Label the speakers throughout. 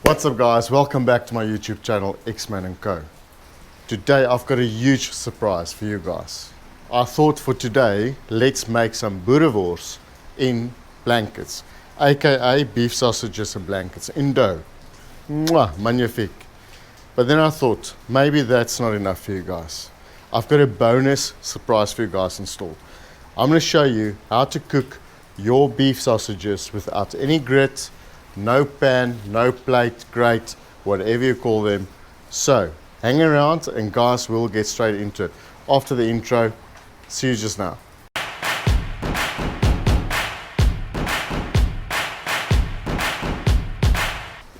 Speaker 1: What's up guys, welcome back to my YouTube channel Xman & Co. Today I've got a huge surprise for you guys. I thought for today, let's make some Boerewors in blankets, aka beef sausages and blankets in dough. Mwah, magnifique. But then I thought, maybe that's not enough for you guys. I've got a bonus surprise for you guys in store. I'm going to show you how to cook your beef sausages without any grit, no pan, no plate, grate, whatever you call them. So, hang around and guys, we'll get straight into it. After the intro, see you just now.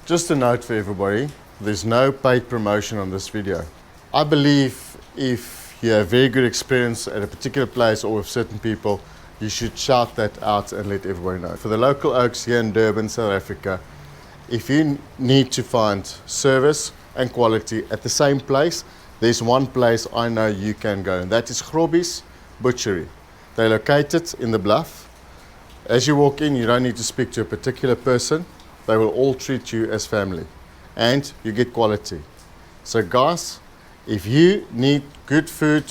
Speaker 1: Just a note for everybody, there's no paid promotion on this video. I believe if you have very good experience at a particular place or with certain people, you should shout that out and let everybody know. For the local oaks here in Durban, South Africa, if you need to find service and quality at the same place, there's one place I know you can go, and that is Grobbies, Butchery. They're located in the Bluff. As you walk in, you don't need to speak to a particular person. They will all treat you as family, and you get quality. So guys, if you need good food,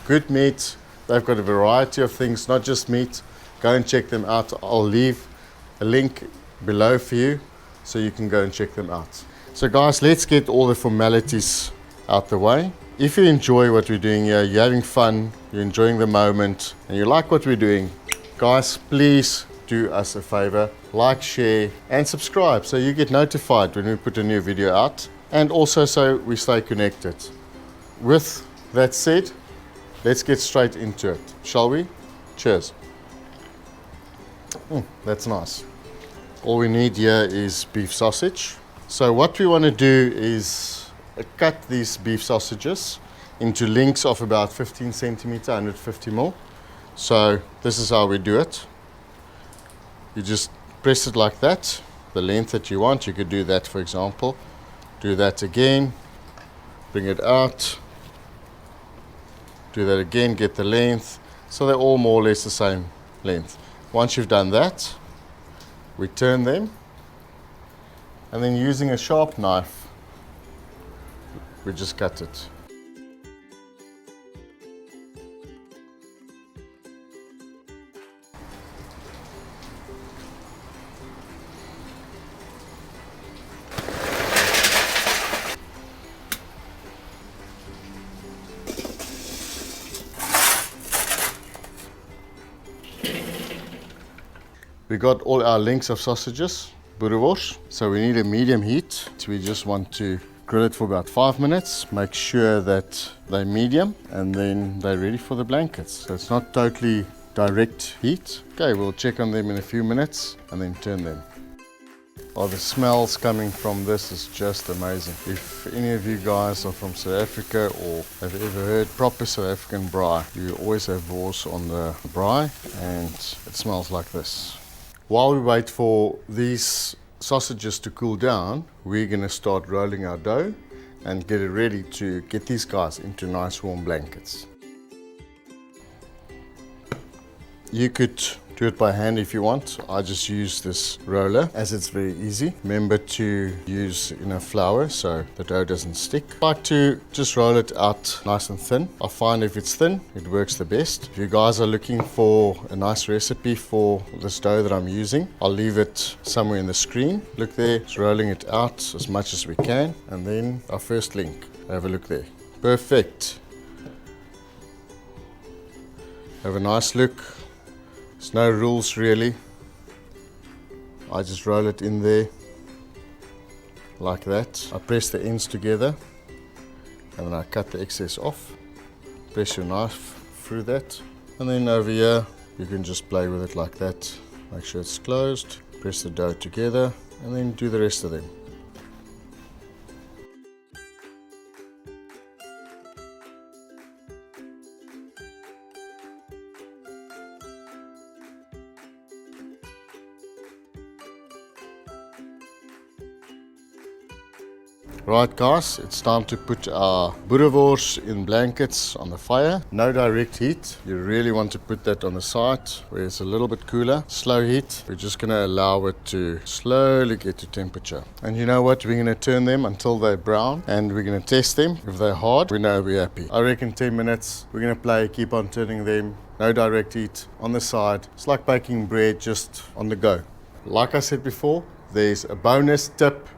Speaker 1: good meat, they've got a variety of things, not just meat. Go and check them out. I'll leave a link below for you so you can go and check them out. So guys, let's get all the formalities out the way. If you enjoy what we're doing here, you're having fun, you're enjoying the moment, and you like what we're doing, guys, please do us a favor, like, share, and subscribe so you get notified when we put a new video out, and also so we stay connected. With that said, let's get straight into it, shall we? Cheers. That's nice. All we need here is beef sausage. So what we want to do is cut these beef sausages into lengths of about 15 centimeter, 150 mil. So this is how we do it. You just press it like that, the length that you want. You could do that, for example. Do that again, bring it out. Do that again, get the length, so they're all more or less the same length. Once you've done that, we turn them, and then using a sharp knife, we just cut it. We got all our lengths of sausages, Boerewors, so we need a medium heat. So we just want to grill it for about 5 minutes, make sure that they're medium, and then they're ready for the blankets. So it's not totally direct heat. Okay, we'll check on them in a few minutes and then turn them. Oh, the smells coming from this is just amazing. If any of you guys are from South Africa or have ever heard proper South African braai, you always have wors on the braai, and it smells like this. While we wait for these sausages to cool down, we're going to start rolling our dough and get it ready to get these guys into nice warm blankets. You could do it by hand if you want. I just use this roller as it's very easy. Remember to use enough flour so the dough doesn't stick. I like to just roll it out nice and thin. I find if it's thin, it works the best. If you guys are looking for a nice recipe for this dough that I'm using, I'll leave it somewhere in the screen. Look there, just rolling it out as much as we can. And then our first link, have a look there. Perfect. Have a nice look. There's no rules really. I just roll it in there like that. I press the ends together and then I cut the excess off. Press your knife through that, and then over here you can just play with it like that. Make sure it's closed. Press the dough together and then do the rest of them. Right guys, it's time to put our Boerewors in blankets on the fire. No direct heat. You really want to put that on the side where it's a little bit cooler. Slow heat. We're just going to allow it to slowly get to temperature. And you know what? We're going to turn them until they're brown and we're going to test them. If they're hard, we know we're happy. I reckon 10 minutes. We're going to play, keep on turning them. No direct heat on the side. It's like baking bread, just on the go. Like I said before, there's a bonus tip.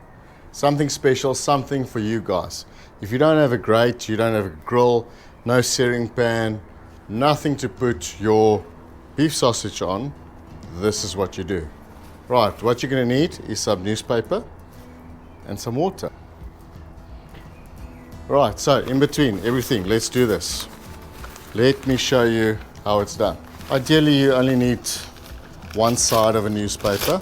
Speaker 1: Something special, something for you guys. If you don't have a grate, you don't have a grill, no searing pan, nothing to put your beef sausage on, this is what you do. Right, what you're going to need is some newspaper and some water. Right, so in between everything, let's do this. Let me show you how it's done. Ideally, you only need one side of a newspaper.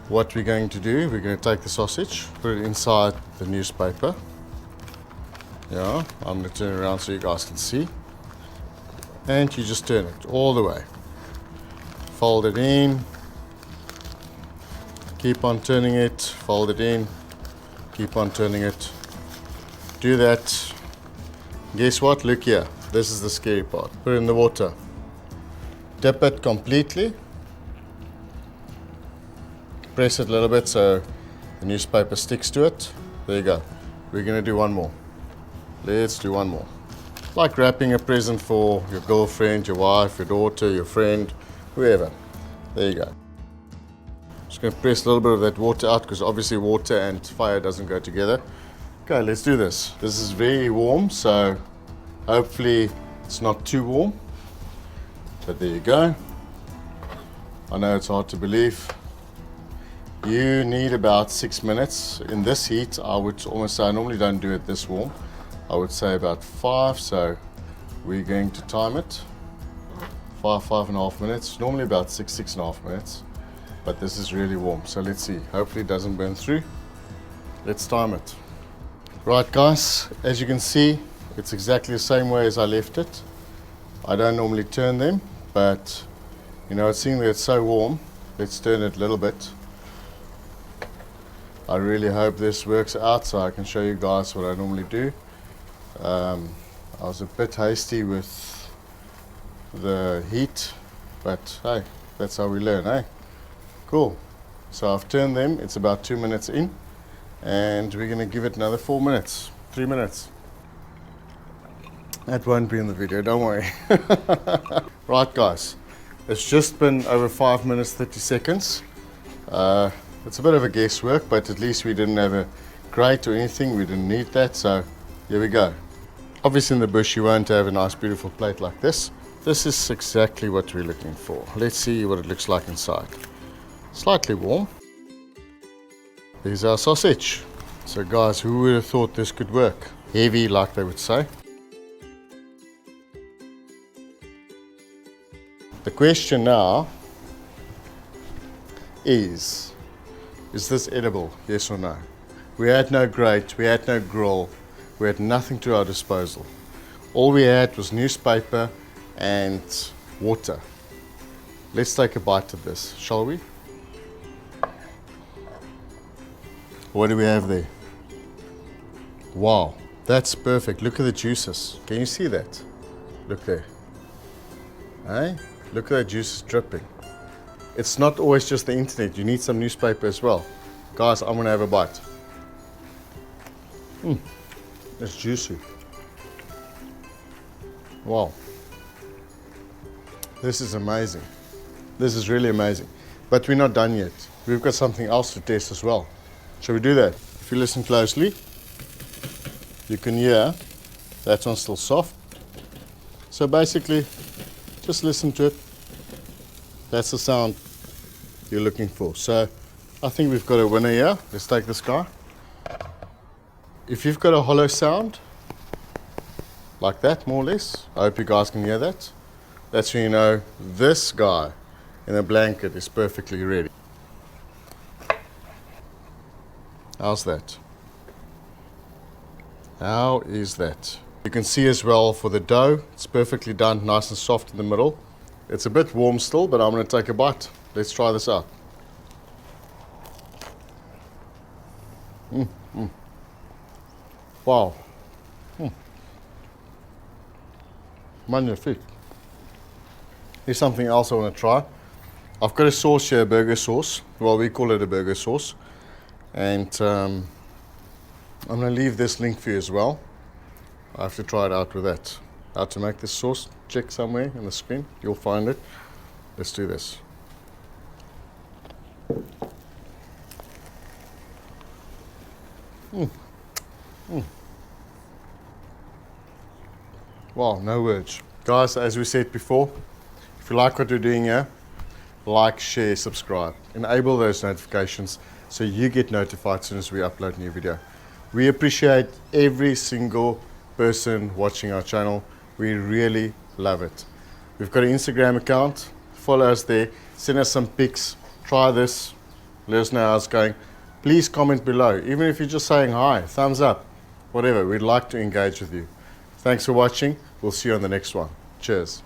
Speaker 1: What we're going to do, we're going to take the sausage, put it inside the newspaper. Yeah, I'm going to turn it around so you guys can see. And you just turn it all the way. Fold it in. Keep on turning it. Fold it in. Keep on turning it. Do that. Guess what? Look here. This is the scary part. Put it in the water. Dip it completely. Press it a little bit so the newspaper sticks to it. There you go. We're going to do one more. Let's do one more. Like wrapping a present for your girlfriend, your wife, your daughter, your friend, whoever. There you go. Just going to press a little bit of that water out because obviously water and fire doesn't go together. Okay, let's do this. This is very warm, so hopefully it's not too warm. But there you go. I know it's hard to believe. You need about 6 minutes. In this heat, I would almost say, I normally don't do it this warm. I would say about 5, so we're going to time it. 5.5 minutes. Normally about 6.5 minutes. But this is really warm, so let's see. Hopefully it doesn't burn through. Let's time it. Right guys, as you can see, it's exactly the same way as I left it. I don't normally turn them, but you know, seeing that it's so warm, let's turn it a little bit. I really hope this works out so I can show you guys what I normally do. I was a bit hasty with the heat, but hey, that's how we learn, eh? Cool. So I've turned them, it's about 2 minutes in, and we're going to give it another 4 minutes, 3 minutes. That won't be in the video, don't worry. Right guys, it's just been over 5 minutes 30 seconds. It's a bit of a guesswork, but at least we didn't have a grate or anything. We didn't need that, so here we go. Obviously in the bush you won't have a nice beautiful plate like this. This is exactly what we're looking for. Let's see what it looks like inside. Slightly warm. There's our sausage. So guys, who would have thought this could work? Heavy, like they would say. The question now is this edible, yes or no? We had no grate, we had no grill, we had nothing to our disposal. All we had was newspaper and water. Let's take a bite of this, shall we? What do we have there? Wow, that's perfect. Look at the juices. Can you see that? Look there. Hey? Look at that juices dripping. It's not always just the internet. You need some newspaper as well. Guys, I'm gonna have a bite. It's juicy. Wow. This is amazing. This is really amazing. But we're not done yet. We've got something else to test as well. Shall we do that? If you listen closely, you can hear that one's still soft. So basically, just listen to it. That's the sound you're looking for. So I think we've got a winner here. Let's take this guy. If you've got a hollow sound, like that more or less, I hope you guys can hear that. That's when you know this guy in a blanket is perfectly ready. How's that? How is that? You can see as well for the dough, it's perfectly done, nice and soft in the middle. It's a bit warm still, but I'm going to take a bite. Let's try this out. Wow. Magnifique. Here's something else I want to try. I've got a sauce here, a burger sauce. Well, we call it a burger sauce. And I'm going to leave this link for you as well. I have to try it out with that. How to make this sauce, check somewhere on the screen. You'll find it. Let's do this. Wow, no words. Guys, as we said before, if you like what we're doing here, like, share, subscribe. Enable those notifications so you get notified as soon as we upload a new video. We appreciate every single person watching our channel. We really love it. We've got an Instagram account. Follow us there. Send us some pics. Try this. Let us know how it's going. Please comment below. Even if you're just saying hi, thumbs up, whatever. We'd like to engage with you. Thanks for watching. We'll see you on the next one. Cheers.